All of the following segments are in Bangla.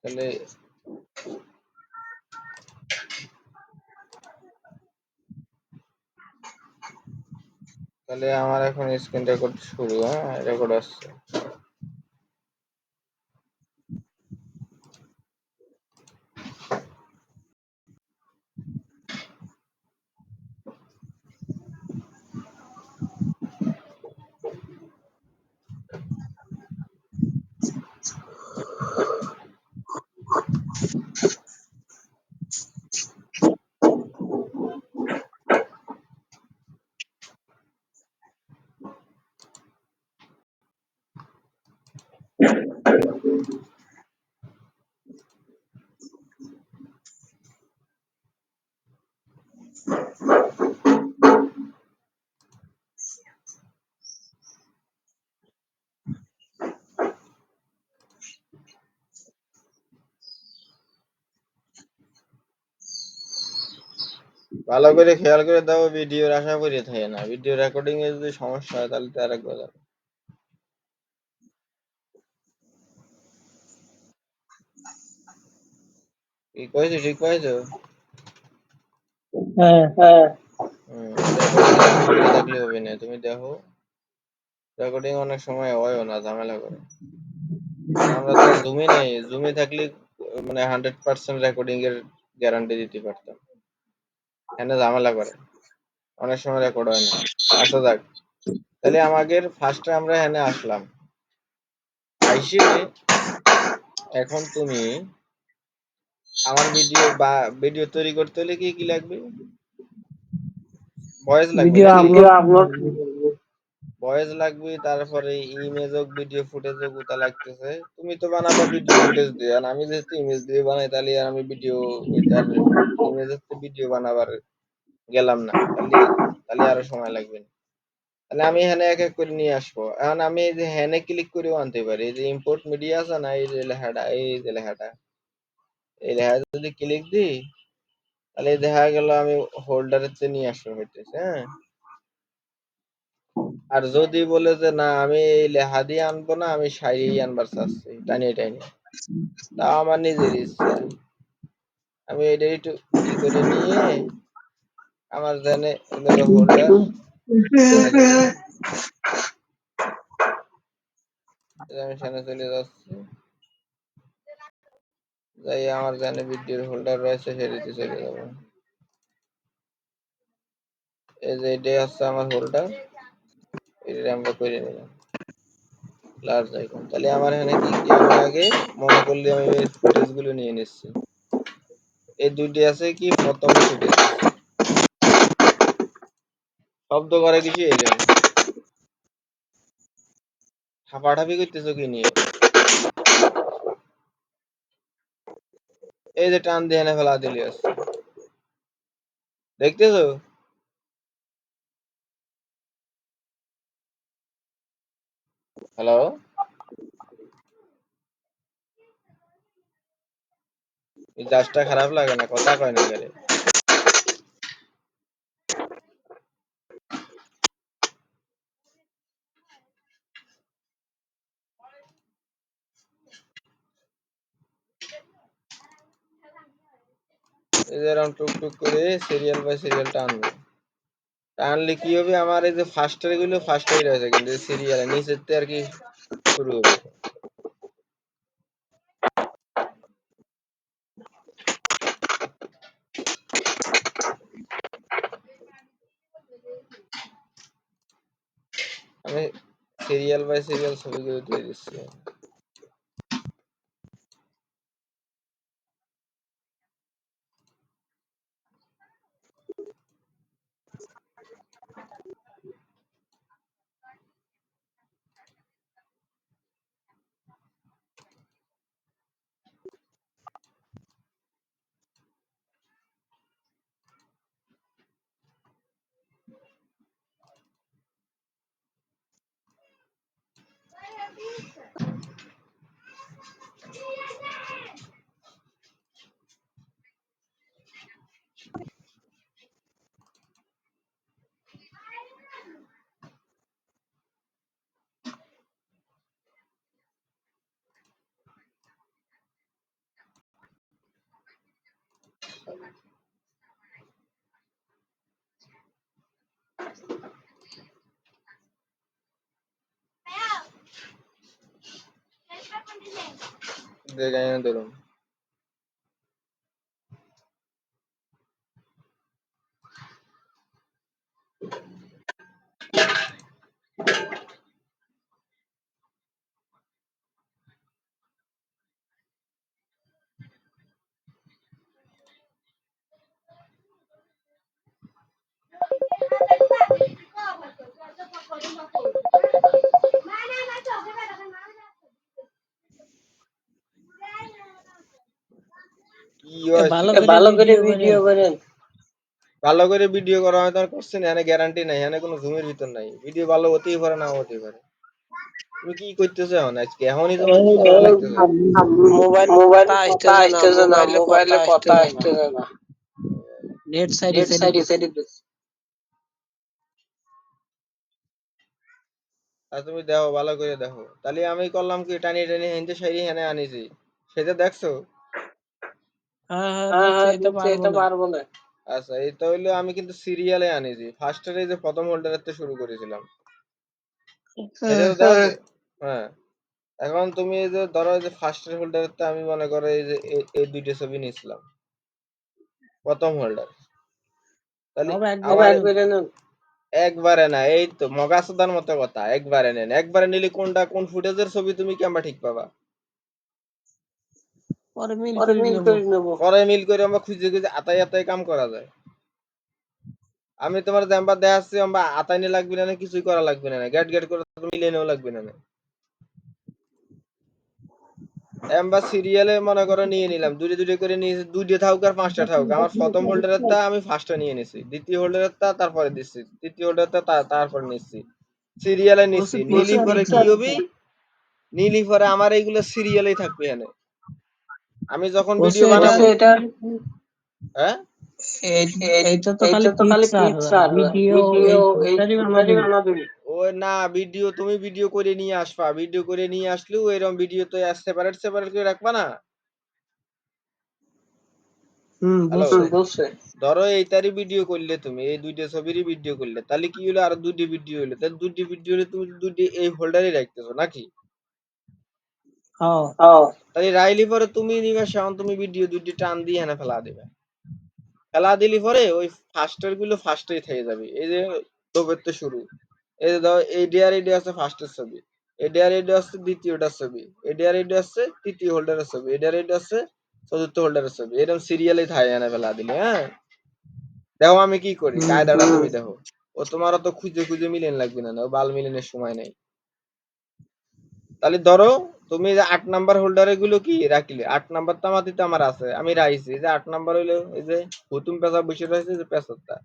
তাহলে তাহলে আমার এখন স্ক্রিন রেকর্ড শুরু। হ্যাঁ, রেকর্ড আসছে। ভালো করে খেয়াল করে দাও, ভিডিওর আশা করি থাকে না। ভিডিও রেকর্ডিং এ যদি সমস্যা হয় তাহলে তো আরেকবার যাবে। কি কইছো? ঠিক কইছো? হ্যাঁ রেকর্ডিং এ ভিডিও থাকলে হবে না। তুমি দেখো, রেকর্ডিং অনেক সময় হয়ও না, ঝামেলা করে। আমরা তো জুমে নেই, জুমে থাকলে মানে 100% রেকর্ডিং এর গ্যারান্টি দিতে পারতাম। এখানে ঝামেলা করে, অনেক সময় রেকর্ড হয় না। আচ্ছা যাক, তাহলে আমাদের ফার্স্টে আমরা এখানে আসলাম, আইসে এখন তুমি আমার ভিডিও তৈরি করতে হলে কি কি লাগবে? ভয়েস লাগবে ভিডিও নাকি? আপলোড ভয়েস লাগবে, তারপরে ইমেজ হোক, ভিডিও ফুটেজ হোক, ওটা লাগতেছে। তুমি তো বানাবা ভিডিও ফুটেজ দিয়ে, আর আমি যেহেতু ইমেজ দিয়ে বানাই, তাহলে আর আমি ভিডিও ওইটার ইমেজ হচ্ছে ভিডিও বানাবার গেলাম না, তাহলে তাহলে আরো সময় লাগবে না। তাহলে আমি এখানে এক এক করে নিয়ে আসবো। এখন আমি এই যে হ্যানে ক্লিক করেও আনতে পারি। এই যে ইম্পোর্ট মিডিয়া আছে না, এই যে লেখাটা, এই লেখা যদি ক্লিক দিই, তাহলে দেখা গেল আমি হোল্ডারেতে নিয়ে আসবো হইতেছে। হ্যাঁ, আর যদি বলে যে না আমি এই লেখা দিয়ে আনবো না, আমি সাইরেই আনবার চাচ্ছি টানিয়ে টানিয়ে, তাও আমার নিজের ইচ্ছা। আমি এটা একটু ই করে নিয়ে আমার জানে হোল্ডার এখানে যাবো। আমি সেখানে চলে যাচ্ছি, যাই আমার জানে ভিডিওর হোল্ডার রয়েছে সেটিতে চলে যাবো। এই যে এটাই হচ্ছে আমার হোল্ডার, এটা আমরা করে নিলাম লার্জ আইকন। তাহলে আমার এখানে কি কি, আমি আগে মনে করলে আমি ফুটেজ গুলো নিয়ে নিচ্ছি। এই দুইটি আছে কি, প্রথম ফুটেজ। শব্দ করে কিছু এলো না, হাঁপাঠাপি করতেছো কি নিয়ে? এই যে টান দিয়ে এনে ফেলা দিলি আছে, দেখতেছো? হ্যালো, এই জাজটা খারাপ লাগে না? কথা কয় না গেলে। এই যে এরকম টুকটুক করে সিরিয়াল বাই সিরিয়াল টানবো। টানলে কি হবে, আমার এই যে ফার্স্টের গুলো ফার্স্টেই রয়েছে, কিন্তু সিরিয়াল নিচের থেকে আর কি শুরু হবে। আমি সিরিয়াল বাই সিরিয়াল ছবিগুলো দিয়ে দিচ্ছি। দেখাই ধরুন। কি হয়েছে? ভালো করে ভিডিও করেন। ভালো করে ভিডিও করা হয় তার কোশ্চেন এখানে গ্যারান্টি নাই, এখানে কোনো জুমের ভিতর নাই। ভিডিও ভালো হতেই পারে, না হতেই পারে। তুমি কি করতেছো এখন আজকে? এখনই তোমার কি করা লাগতেছে? মোবাইলে কথা আসতেছে না, মোবাইলে কথা আসতেছে না। নেট সাইডে নেট সাইডে সাইডে দিস। সাইডে দিস। আর তুমি দেখো, ভালো করে দেখো। তাহলে আমি করলাম কি, টানি টানি হেনতে সাইডে হেনে আনিছি, সেটা দেখছো? হ্যাঁ হ্যাঁ হ্যাঁ দেখছি, হ্যাঁ এটা দেখছি, পারবো এটা না। পারবো না। আচ্ছা, এটা হইলো আমি কিন্তু সিরিয়ালে আনিছি। ফার্স্টের এই যে প্রথম হোল্ডারের থেকে শুরু করেছিলাম, এটা তো দেখা যায়। হ্যাঁ, এখন তুমি এই যে ধরো, এই যে ফার্স্টের হোল্ডারের তে আমি মনে করো এই যে এই দুইটা ছবি নিয়েছিলাম, প্রথম হোল্ডার। তাহলে সব একবারে আমার নেন। একবারে না, এই তো মগাসুদার মতো কথা, একবারে নেন। একবারে নিলে কোনটা কোন ফুটেজের ছবি তুমি কেমবা ঠিক পাবা? পরে মিল পরে করে মিল নেব। করে নেবো। পরে মিল করে আমরা খুঁজে খুঁজে আতাই আতাই কাম করা যায়। আমি তোমার জাম্পার দেখাচ্ছি, আমরা আতাইনে লাগবে না, কিছুই করা লাগবে না, গ্যাট গ্যাট করে মিলে নেওয়া লাগবে না। আমরা সিরিয়ালে মনে করো নিয়ে নিলাম, দুটো দুটো করে নিয়ে, দুটো থাকুক আর পাঁচটা থাকুক। আমার প্রথম হোল্ডারের তা আমি ফার্স্টটা নিয়ে নিছি, দ্বিতীয় হোল্ডারের তা তারপরে দিচ্ছি, তৃতীয় হোল্ডারের তা তারপরে নিচ্ছি, সিরিয়ালে নিচ্ছি। নিলি পরে কি হবি? নিলি পরে আমার এইগুলো সিরিয়ালেই থাকবে এখানে। আমি যখন ভিডিও বানাবো, এটা হ্যাঁ, এইটা তো খালি এইটা তো খালি পিকচার, পিকচার, ভিডিও ভিডিও এই এই টোটালি বানা টোটালি দিবি। বানাবি। ওই না, ভিডিও তুমি ভিডিও করে নিয়ে আসবা, ভিডিও করে নিয়ে আসলেও এরকম ভিডিও তো সেপারেট সেপারেট করে রাখবা না। হ্যালো, বুঝছে। বলছে ধরো এইটারই ভিডিও করলে, তুমি এই দুইটা ছবিরই ভিডিও করলে, তাহলে কি হলো? আর দুইটি ভিডিও হলো, তাহলে দুইটি ভিডিও হলে তুমি দুইটি এই হোল্ডারই রাখতেছো নাকি? হ্যাঁ হ্যাঁ, তাহলে রাইলি পরে তুমি নিবে, সেমন তুমি ভিডিও দুইটি টান দিয়ে এনে ফেলা দিবে। ফেলা দিলি পরে ওই ফার্স্টের গুলো ফার্স্টেই থেকে যাবে। এই যে তোপের তো শুরু, এই যে ধরো এডিআর এডি আছে ফার্স্টের ছবি, এডিআর এডি আছে দ্বিতীয়টার ছবি, এডিআর এডি আছে তৃতীয় হোল্ডারের ছবি, এডিআর এডি আছে চতুর্থ হোল্ডারের ছবি, এরকম সিরিয়ালে থাকে এনে ফেলা দিলে। হ্যাঁ, দেখো আমি কি করি, কায়দাটা তুমি দেখো। ও তোমার তো খুঁজে খুঁজে মিলেন লাগবে না, ও বাল মিলেনের সময় নেই। তাহলে ধরো তুমি যে 8 নাম্বার হোল্ডারে গুলো কি রাখলে, 8 নাম্বার তামাতিতে আমার আছে, আমি রাখছি যে 8 নাম্বার হইলো এই যে হুতুম পেশা বসে রয়েছে, যে পেশাটা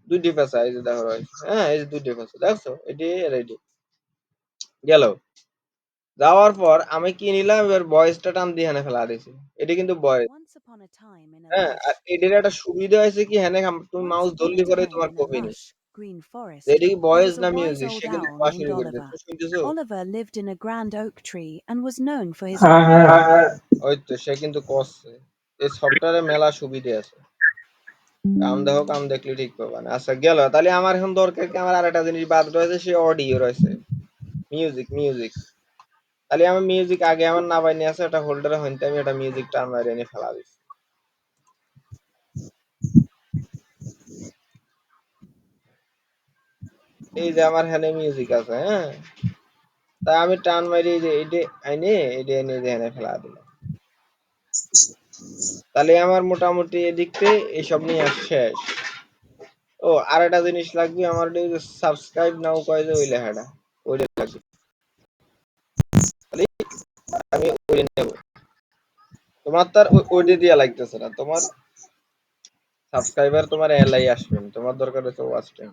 দুইটি পেশা, এই যে দেখো রয়েছে। হ্যাঁ, এই যে দুইটি পেশা দেখছো, এটি রেডি গেল। যাওয়ার পর আমি কি নিলাম, এবার বয়েসটা টান দিয়ে এখানে ফেলা দিয়েছি। এটি কিন্তু বয়েস। Once upon a time in a হ্যাঁ, আর lush, এটির একটা সুবিধা হয়েছে কি, হ্যাঁ, তুমি once মাউস upon a ধরলি পরে time তোমার in a কমে নি। lush green এটি forest, কি there বয়েস was a না wise মিউজিক, old সে কিন্তু owl কোয়া named শুরু করে Oliver. দিচ্ছে, শুনতেছো? Oliver lived in a grand oak tree and was known for his হ্যাঁ fine হ্যাঁ breath. হ্যাঁ, ওই তো সে কিন্তু করছে। এই সফটওয়্যারে মেলা সুবিধা আছে, কাম দেখো, কাম দেখলে ঠিক পাবা না। আচ্ছা গেল, তাহলে আমার এখন দরকার কি, আমার আরেকটা জিনিস বাদ রয়েছে, সে অডিও রয়েছে, মিউজিক মিউজিক। তাহলে আমি মিউজিক আগে আমার না বাইনে আছে, একটা হোল্ডারে হইতে আমি একটা মিউজিক টান মারি এনে ফেলা দিচ্ছি। এই যে আমার এখানে মিউজিক আছে, হ্যাঁ, তাই আমি টান মারি যে এইটা আইনে, এইটা এনে যে এনে ফেলা দিলাম। তাহলে আমার মোটামুটি এদিকতে এইসব নিয়ে শেষ। ও আর একটা জিনিস লাগবে আমার, সাবস্ক্রাইব নাও কয় যে ওই লেখাটা, ওইটা লাগবে। তাহলে আমি ওই নেব। তোমার তার ওইটা দিয়া লাগতেছে না, তোমার সাবস্ক্রাইবার তোমার এলাই আসবে না, তোমার দরকার হচ্ছে ওয়াচ টাইম।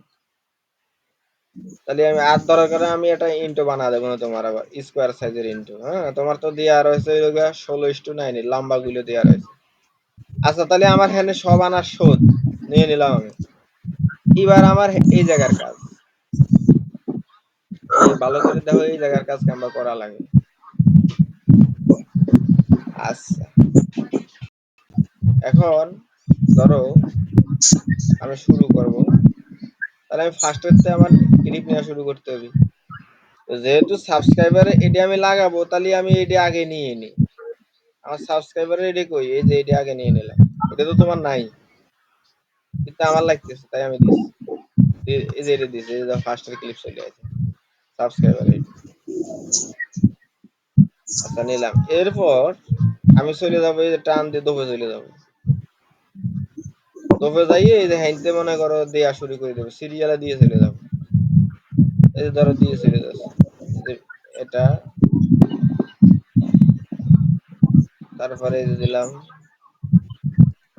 তাহলে আমি আর দরকার আমি একটা ইন্টো বানা দেবো না, তোমার আবার স্কোয়ার সাইজের ইন্টো। হ্যাঁ, তোমার তো দেওয়া রয়েছে 16:9 লম্বা গুলো দেওয়া রয়েছে। আচ্ছা, তাহলে আমার হ্যানে সব আনার শোধ নিয়ে নিলাম আমি। এবার আমার এই জায়গার কাজ, এই ভালো করে দেখো, এই জায়গার কাজ আমরা করা লাগে। আচ্ছা, এখন ধরো আমি শুরু করব, তাহলে আমি ফার্স্টেরতে আমার ক্লিপ নেওয়া শুরু করতে হবে। তো যেহেতু সাবস্ক্রাইবারে এটি আমি লাগাবো, তাহলে আমি এটি আগে নিয়ে নিই। আমার সাবস্ক্রাইবারে এটি কই, এই যে এটি আগে নিয়ে নিলাম। এটা তো তোমার নাই, কিন্তু আমার লাগতেছে তাই আমি দিচ্ছি। এই যে এটা দিচ্ছি, এই যে ফার্স্টের ক্লিপ চলে আছে সাবস্ক্রাইবারে। আচ্ছা নিলাম। এরপর আমি চলে যাবো, এই যে টান দিয়ে দোপে চলে যাবো। দোপে যাইয়ে এই যে হ্যান্ডতে মনে করো দেয়া শুরু করে দেবো, সিরিয়ালে দিয়ে চলে যাবো। এই যে ধরো দিয়ে চলে যাচ্ছে, এই যে এটা, তারপরে এই যে দিলাম।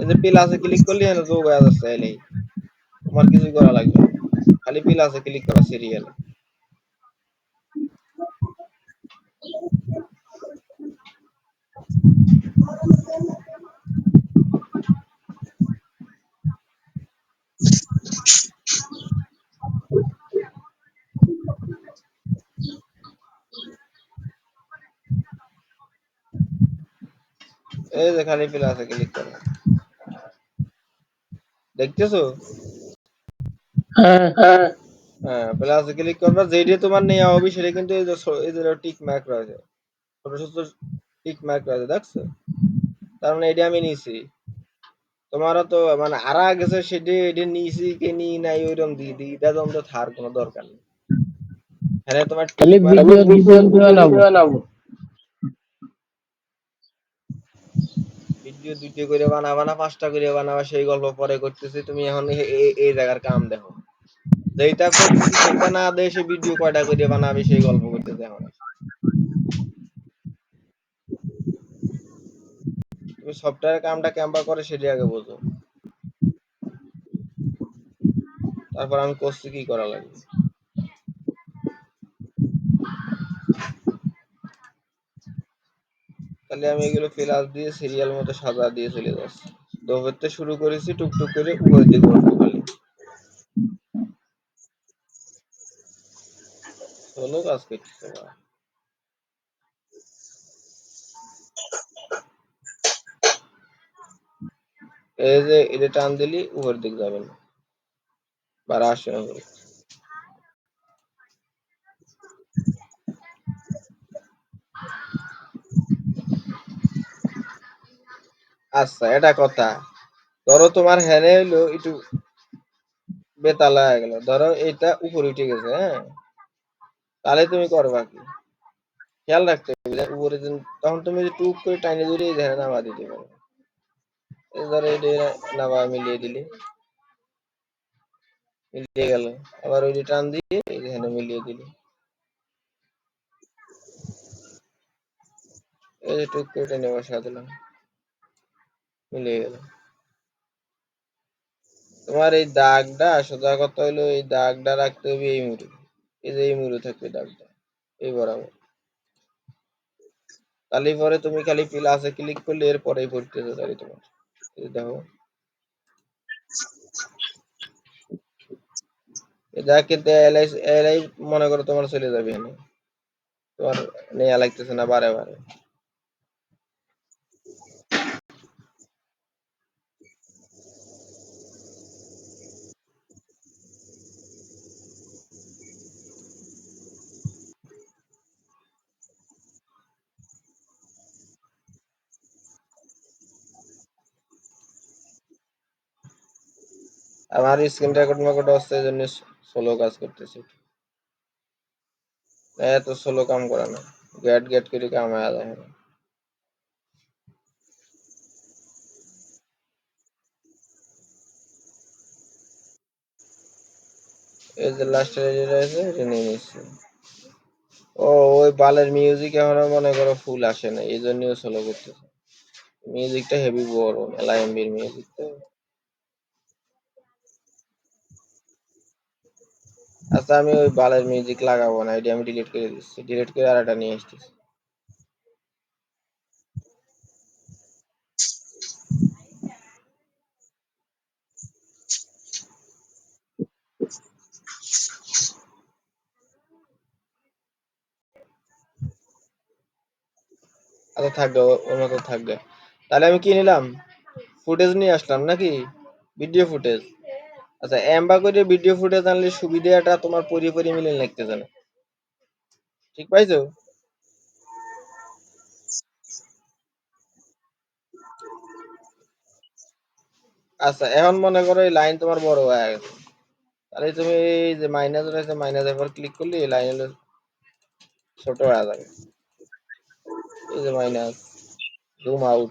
এই যে প্লাসে ক্লিক করলে না যোগ হয়ে যাচ্ছে, এলেই তোমার কিছুই করা লাগবে না, খালি প্লাসে ক্লিক করা সিরিয়ালে। এই যে খালি প্লাসে ক্লিক করো, দেখতেছো? হ্যাঁ, হ্যাঁ, প্লাসে ক্লিক করবা, যেটা তোমার নেওয়া হবে সেটা কিন্তু এই যে এই যে টিক মার্ক রয়েছে, ছোট ছোট টিক মার্ক রয়েছে, দেখছো? তার মানে এটা আমি নিছি। তোমারও তো মানে আরা গেছে, সেটা এটা নিছি কি নি নাই ওইরকম দিদা দ্বন্দ্ব থার কোনো দরকার নেই। হ্যাঁ তোমার টিক খালি মার্ক, ভিডিও দুটো বানাবো। ভিডিও দুইটা করে বানাবা না 5টা করে বানাবা, সেই গল্প পরে করতেছি। তুমি এখন এই জায়গার কাম দেখো, যেটা করতেছি সেটা না দিয়ে সে ভিডিও কয়টা করে বানাবে সেই গল্প করতেছে এখন। তুমি সফটওয়্যারের কামটা কেমবা করে সেটা আগে বোঝো, তারপর আমি করছি কি করা লাগবে। তাহলে আমি এগুলো প্লাস দিয়ে সিরিয়াল মতো সাজা দিয়ে চলে যাচ্ছি। দোপরতে শুরু করেছি, টুকটুক করে উপরের দিকে উঠবো খালি। চলো কাজ করতেছে না। এই যে এটা টান দিলি উপরের দিকে যাবে না, বাড়া আসে না উপরে। আচ্ছা এটা কথা, ধরো তোমার হ্যানে হইলো একটু বেতালা হয়ে গেল, ধরো এটা উপরে উঠে গেছে, হ্যাঁ, তাহলে তুমি করবা কি, খেয়াল রাখতে হবে যে উপরে তখন তুমি যে টুক করে টাইনে ধরে এই ধ্যানে নামা দিতে পারো। এই ধরো এটা নামা মিলিয়ে দিলে মিলিয়ে গেল, আবার ওই টান দিয়ে এই ধ্যানে মিলিয়ে দিলে, এই যে টুক করে টেনে বসা দিলাম, মিলিয়ে গেল। তোমার এই দাগটা সোজা কথা হইলো, এই দাগটা রাখতে হবে এই মুড়ে, এই যে এই মুড়ে থাকবে দাগটা এই বরাবর। তাহলে পরে তুমি খালি প্লাসে ক্লিক করলে এর পরেই পড়তেছে, তাহলে তোমার এই যে দেখো এটা কিন্তু এলাই মনে করো তোমার চলে যাবে এখানে, তোমার নেওয়া লাগতেছে না বারে বারে। আমার স্ক্রিন রেকর্ড মেকর্ড হচ্ছে, এই জন্য সোলো কাজ করতেছি, এত সোলো কাম করে না, গ্যাট গ্যাট করে কাম হয়ে যায় না। এই যে লাস্টের এটা রয়েছে এটা নিয়ে নিচ্ছি। ও ওই বালের মিউজিক এখনো মনে করো ফুল আসে না, এই জন্যও সোলো করতেছে। মিউজিকটা হেভি বড়, মেলা এমবির মিউজিক তো। আচ্ছা আমি ওই বালের মিউজিক লাগাবো না, এটি আমি ডিলিট করে দিচ্ছি, ডিলিট করে আর একটা নিয়ে আসতেছি। আচ্ছা থাকবে, ওর মতো থাকবে। তাহলে আমি কি নিলাম, ফুটেজ নিয়ে আসলাম নাকি, ভিডিও ফুটেজ। আচ্ছা এমবা করে ভিডিও ফুটেজ আনলে সুবিধাটা তোমার পরি মিলে লাগতেছে না, ঠিক পাইছো? আচ্ছা এখন মনে করো এই লাইন তোমার বড় হয়ে গেছে, তাহলে তুমি এই যে মাইনাস রয়েছে মাইনাসের পর ক্লিক করলে এই লাইন হলো ছোট হয়ে যাবে। এই যে মাইনাস, জুম আউট।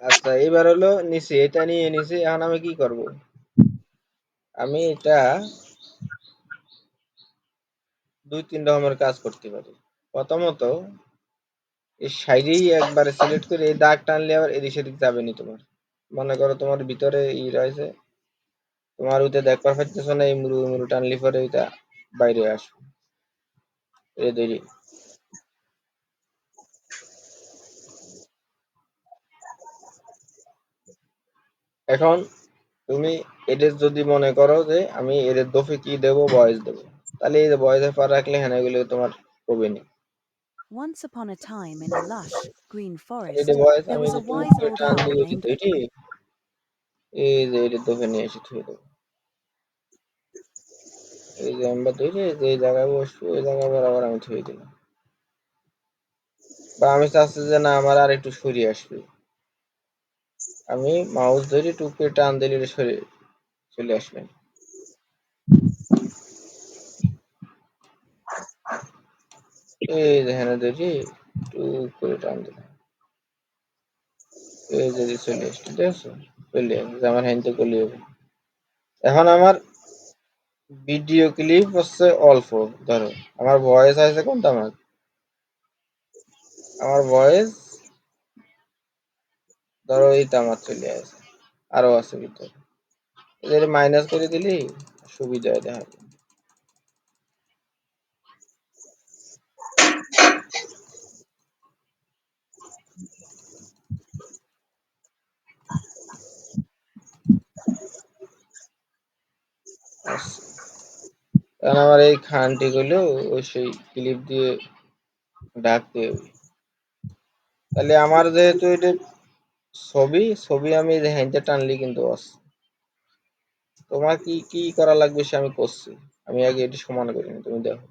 আচ্ছা এবার হলো নিচে, এটা নিয়ে নিচে। এখন আমি কি করব, আমি এটা দুই তিন রকমের কাজ করতে পারি। প্রথমত এই সাইডেই একবারে সিলেক্ট করে এই দাগ টানলে আবার এদিক সেদিক যাবে নি তোমার। মনে করো তোমার ভিতরে ই রয়েছে, তোমার ওইটা দেখবার পাইতেছো না, এই মুরু মুরু টানলি পরে ওইটা বাইরে আসবে। এই দেরি এখন তুমি এদের যদি মনে করো যে আমি এদের দফে কি দেবো, ভয়েস দেবো, তাহলে এই যে ভয়েসের পর রাখলে হ্যাঁ এগুলো তোমার হবে নি। Once upon a time, in a lush, green এই যে forest, ভয়েস there আমি was যে a টুক wise করে old টান owl দিয়ে named. ধরি, এই যে এদের দফে নিয়ে এসে থুয়ে দেবো। এই যে আমরা ধরে যে জায়গায় বসবো ওই জায়গায় বরাবর আমি থুয়ে দিলাম। বা আমি চাচ্ছি যে না আমার আর একটু সরিয়ে আসবে, আমি মাউস ধরে টুক করে টান দিলে এটা সরে চলে আসবে। এই যে হ্যাঁ ধরি টুক করে টান দিলাম, এই যদি চলে আসছে, ঠিক আছে, চলে আসবে আমার হ্যান্ডে করলে হবে। এখন আমার ভিডিও ক্লিপ হচ্ছে অল্প, ধরো আমার ভয়েস আছে কোনটা, আমার ভয়েস ধরো এইটা আমার চলে আসে, আরো আছে ভিতরে, এদের মাইনাস করে দিলি সুবিধা হয় দেখা। আচ্ছা, কারণ আমার এই খানটি গুলো ওই সেই ক্লিপ দিয়ে ঢাকতে হবে। তাহলে আমার যেহেতু এটা ছবি ছবি আমি যে হ্যান্ডে টানলি কিন্তু আছে। তোমার কি কি করা লাগবে সে আমি করছি, আমি আগে এটি সমান করি নি, তুমি দেখো।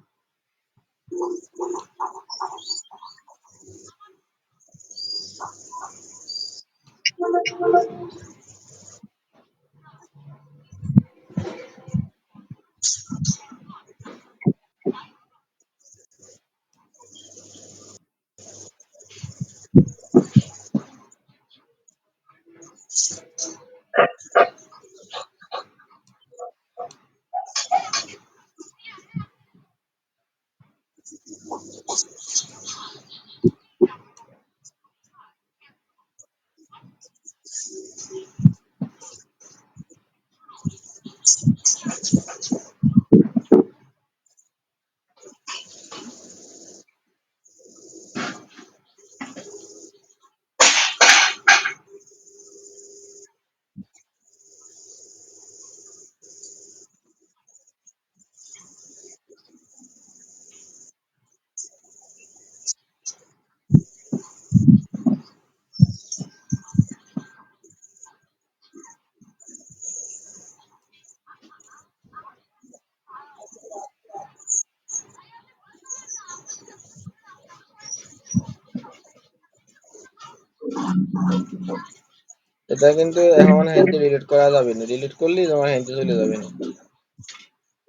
এটা কিন্তু এখন হ্যান্ডে ডিলিট করা যাবে না, ডিলিট করলেই তোমার হ্যান্ডে চলে যাবে না,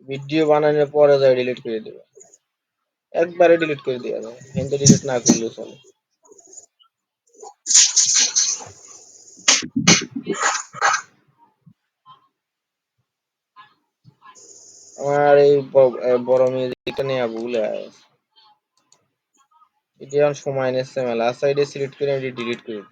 ভিডিও বানানোর পরে যায় ডিলিট করে দেবে, একবারে ডিলিট করে দেওয়া যায়, হ্যান্ডে ডিলিট না করলেও চলে। আমার এই বড় মিউজিকটা নিয়ে ভুল আছে। এটা এখন সময় নিচ্ছে মেলা। আচ্ছা এটা সিলেক্ট করে আমি ডিলিট করি।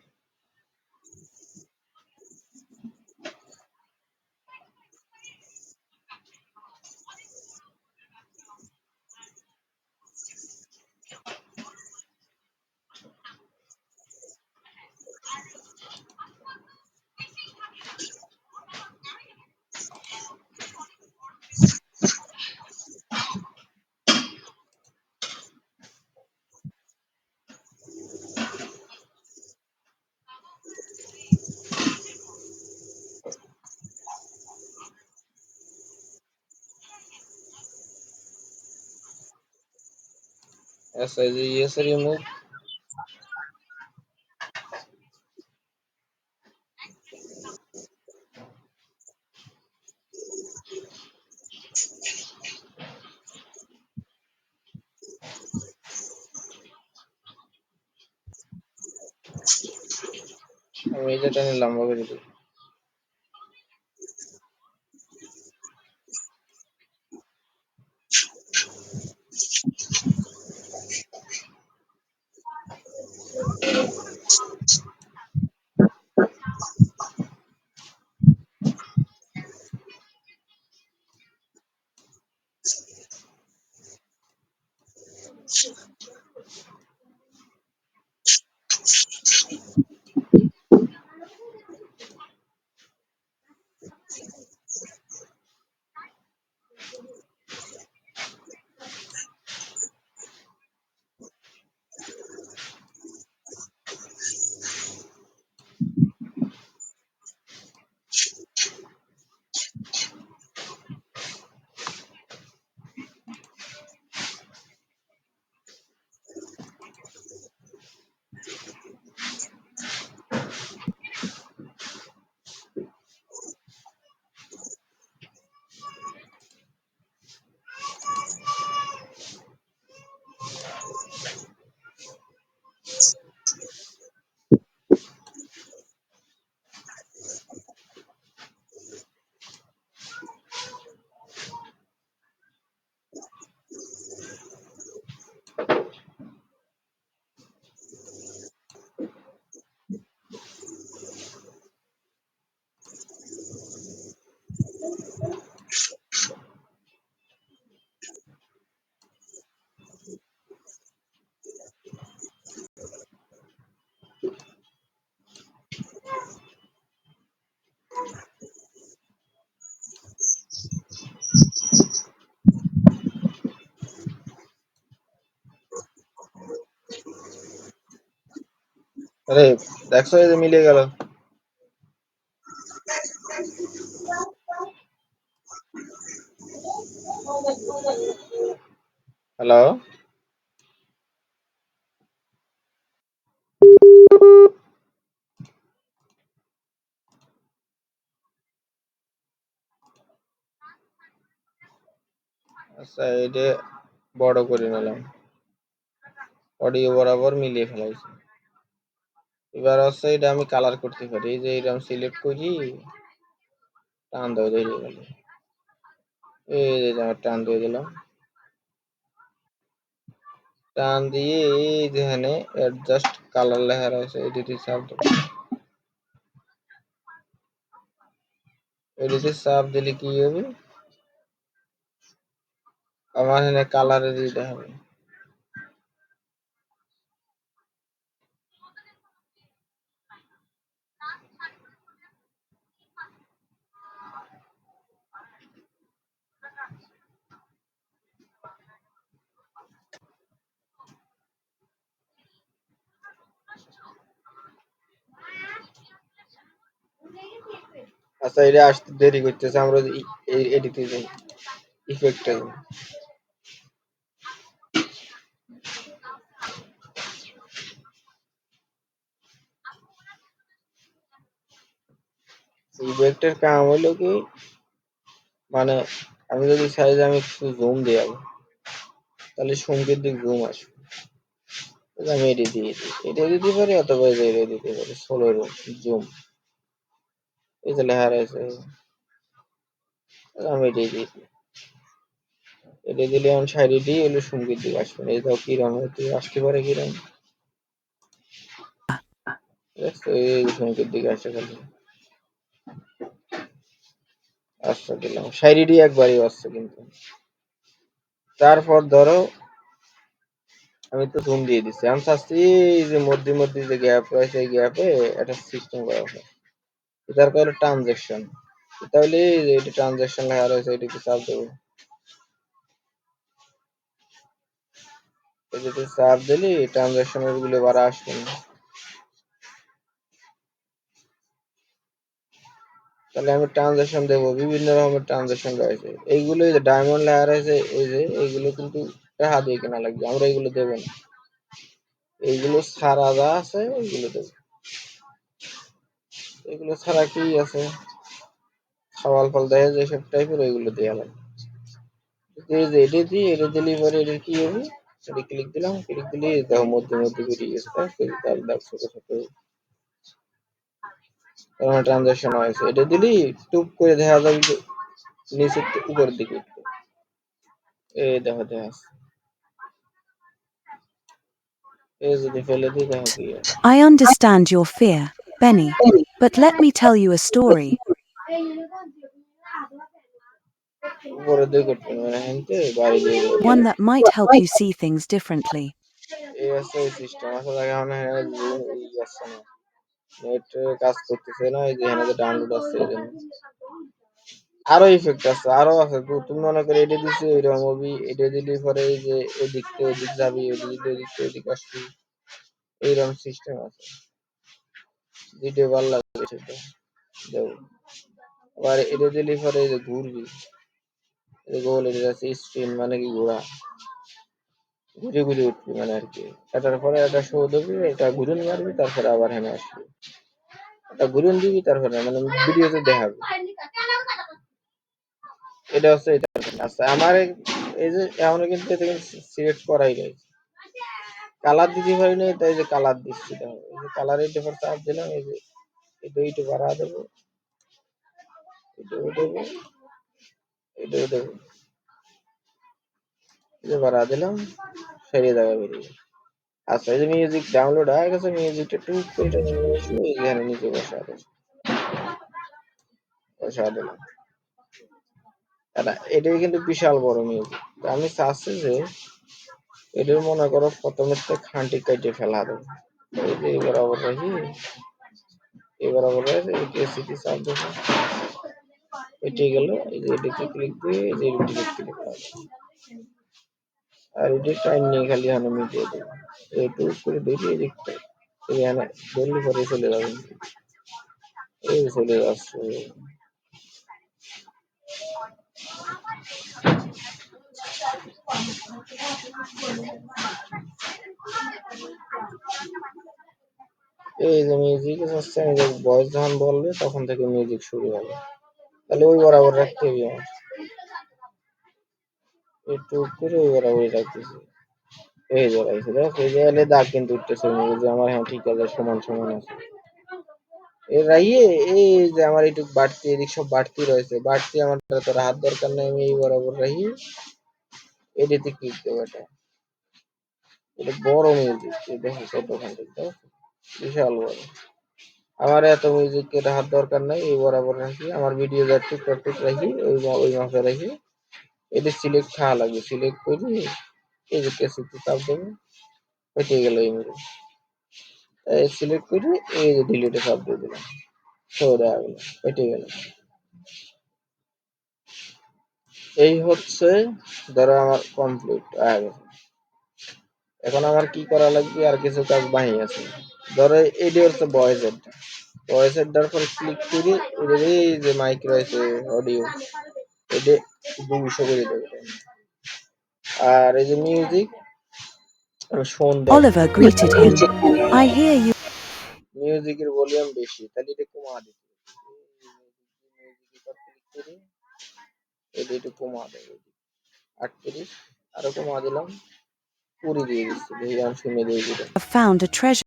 আচ্ছা এই যে ইয়েস রিমুভ। আমি এই যে টানে লম্বা করে দিই। আরে দেখছো এই যে মিলে গেল। হ্যালো। আচ্ছা এটা বড় করে নিলাম। অডিও বরাবর মিলিয়ে ফেলাইছি। এবার হচ্ছে এটা আমি কালার করতে পারি। এই যে এরকম সিলেক্ট করি, টান দেওয়া ধরে গেল। এই যে আমার টান দিয়ে দিলাম। টান দিয়ে এই যেখানে অ্যাডজাস্ট কালার লেখা রয়েছে এডিটে চাপ দেবো। এডিটে চাপ দিলে কি হবে? আমার এখানে কালারের দিতে হবে। আচ্ছা এটা আসতে দেরি করতেছে, আমরা এডিটে যাই, ইফেক্টে যাই। ইফেক্টের কাম হলো কি, মানে আমি যদি চাই যে আমি কিছু জুম দেব, তাহলে সঙ্গীত দিক জুম আসবে। আমি এটি দিয়ে দিই, এটা দিতে পারি, অথবা এটা দিতে পারি, ষোলো জুম। এই যে লেখা রয়েছে, আমি এটাই দিয়েছি। এটা দিলে আমি সাইডে দিয়ে এগুলো সঙ্গীত দিকে আসবে। এই দাও কিরম হতে আসতে পারে কিরম, দেখছো এই সঙ্গীত দিকে আসে খালি আসতে দিলাম, সাইডে দিয়ে একবারই আসছে কিন্তু। তারপর ধরো আমি তো জুম দিয়ে দিচ্ছি, আমি চাচ্ছি এই যে মধ্যে মধ্যে যে গ্যাপ রয়েছে এই গ্যাপে একটা সিস্টেম করা হয়, এটার কারণে ট্রানজেকশন, তাহলে এটা ট্রানজেকশন লেখা রয়েছে এটাকে চাপ দেবো, এটাতে চাপ দিলে ট্রানজেকশনের গুলো বাড়া আসবে না। তাহলে আমি ট্রানজেকশন দেবো, বিভিন্ন রকমের ট্রানজেকশন রয়েছে, এইগুলো যে ডায়মন্ড লেয়ার রয়েছে এই যে এইগুলো কিন্তু টাকা দিয়ে কেনা লাগবে, আমরা এইগুলো দেবো না, এইগুলো ছাড়া যা আছে ওইগুলো দেবো। এগুলো ছাড়া কি আছে, খাওয়াল ফল দেয় যেসব টাইপের ওইগুলো দেওয়া লাগবে। এই যে এটা দিয়ে এটা দিলে পরে এটা কি হবে, এটা ক্লিক দিলাম, ক্লিক দিলে দেখো মধ্যে মধ্যে বেরিয়ে গেছে, তার দাগ ছোট ছোট ট্রানজাকশন হয়েছে, এটা দিলি টুপ করে দেখা যাবে যে নিচের উপরের দিকে উঠবে, এই দেখো দেখা যাচ্ছে। এই যদি ফেলে দিই দেখো কি হয়। I understand your fear, Benny, but let me tell you a story. উপরের দিকে উঠবে মানে হেনতে বাড়ি দিয়ে One that might help you see things differently. এই আছে এই সিস্টেম আছে, দেখে মনে হয় এই আসছে না, নেট কাজ করতেছে না, এই যে এখানে ডাউনলোড আছে এই জন্য। আরো ইফেক্ট আছে, আরো আছে, তুমি মনে করে এটা দিচ্ছি ওইরকম মুভি, এটা দিলে পরে এই যে এদিক থেকে ওদিক যাবি, ওদিক এদিক থেকে ওদিক আসবি, এইরকম সিস্টেম আছে, ভিডিও ভালো লাগবে সেটা দেবো। আবার এটা দিলে পরে এই যে ঘুরবি, এই গোল এটা আছে স্পিন মানে কি ঘোরা, ঘুরে ঘুরে উঠবি মানে আর কি, এটার পরে একটা শো দেবি, এটা ঘুরুন মারবি, তারপরে আবার হেনে আসবি, এটা ঘুরুন দিবি, তারপরে মানে ভিডিওতে দেখাবি। এটা হচ্ছে এটা। আচ্ছা আমার এই যে এমন কিন্তু এতে সিলেক্ট করাই রয়েছে, কালার দিতে পারি না, তাই যে কালার দিচ্ছি, দেখো এই যে কালার এইটা পর চাপ দিলাম, এই যে এটা এইটা বাড়া দেবো, এটাও দেবো, এটাও দেবো, এই যে বাড়া দিলাম, সেরিয়ে জায়গা বেরিয়ে। আচ্ছা এই যে মিউজিক ডাউনলোড হয়ে গেছে, মিউজিকটা টুক করে টাচ করে আসলে এই যে এখানে নিচে বসা দেবো, বসা দিলাম। এটাই কিন্তু বিশাল বড় মিউজিক, আমি চাচ্ছি যে এটার মনে করো প্রথমের থেকে খানটি কেটে ফেলা দেবো, এই যে এবার আবার রাখি, এবার আবার সিটি চাপ দেবো, এটি গেল, এই যে এটিতে ক্লিক দিয়ে এই যে এটিতে ক্লিক করবো, আর এটি টাইম নিয়ে খালি এখানে মিটিয়ে দেবো, একটু করে দেখি এদিকটা এখানে ধরলে পরে চলে যাবে, এই চলে যাচ্ছে। এই যে মিউজিক হচ্ছে, আমি ভয়েস যখন বলবে তখন থেকে মিউজিক শুরু হবে, তাহলে ওই বরাবর রাখতে হবে আমার, একটু করে ওই বরাবরই রাখতেছি, এই যে রাখছি, দেখো এই যে এলে দাগ কিন্তু উঠতেছে, যে আমার হ্যাঁ ঠিক আছে সমান সমান আছে, এর রাইয়ে এই যে আমার একটু বাড়তি এদিক সব বাড়তি রয়েছে, বাড়তি আমার তোর হাত দরকার নেই, আমি এই বরাবর রাখি, এডিতে ক্লিক দেবো, এটা বড় মিউজিক, দেখো কতখান থেকে, বিশাল বড়, আমার এত মিউজিকের হাত দরকার নাই, এই বরাবর রাখি, আমার ভিডিও যা টুকটাক টুক রাখি ওই মাপে রাখি, এটা সিলেক্ট খাওয়া লাগবে, সিলেক্ট করি এই যে কেসিতে চাপ দেবো, কেটে গেল এই মেরে, সিলেক্ট করি এই যে ডিলিটে চাপ দিয়ে দিলাম, শো দেওয়া গেল, কেটে গেল। এই হচ্ছে ধরো আমার কমপ্লিট হয়ে গেছে, এখন আমার কি করা লাগবে, আর কিছু কাজ বাকি আছে, ধরো এটি হচ্ছে ভয়েসের, ভয়েসের দেওয়ার পরে ক্লিক করি, এই যে মাইক রয়েছে অডিও, এটা 200 করে দেবো, আর এই যে মিউজিক আমি সন্ধ্যা Oliver greeted him. I hear you. মিউজিকের ভলিউম বেশি, তাহলে এটা কমা দিতে হবে, এটা একটু কমা দেবো 38, আরো কমা দিলাম 20 দিয়ে দিচ্ছি, দেখি গান শুনে দিয়ে দিলাম। Have found a treasure.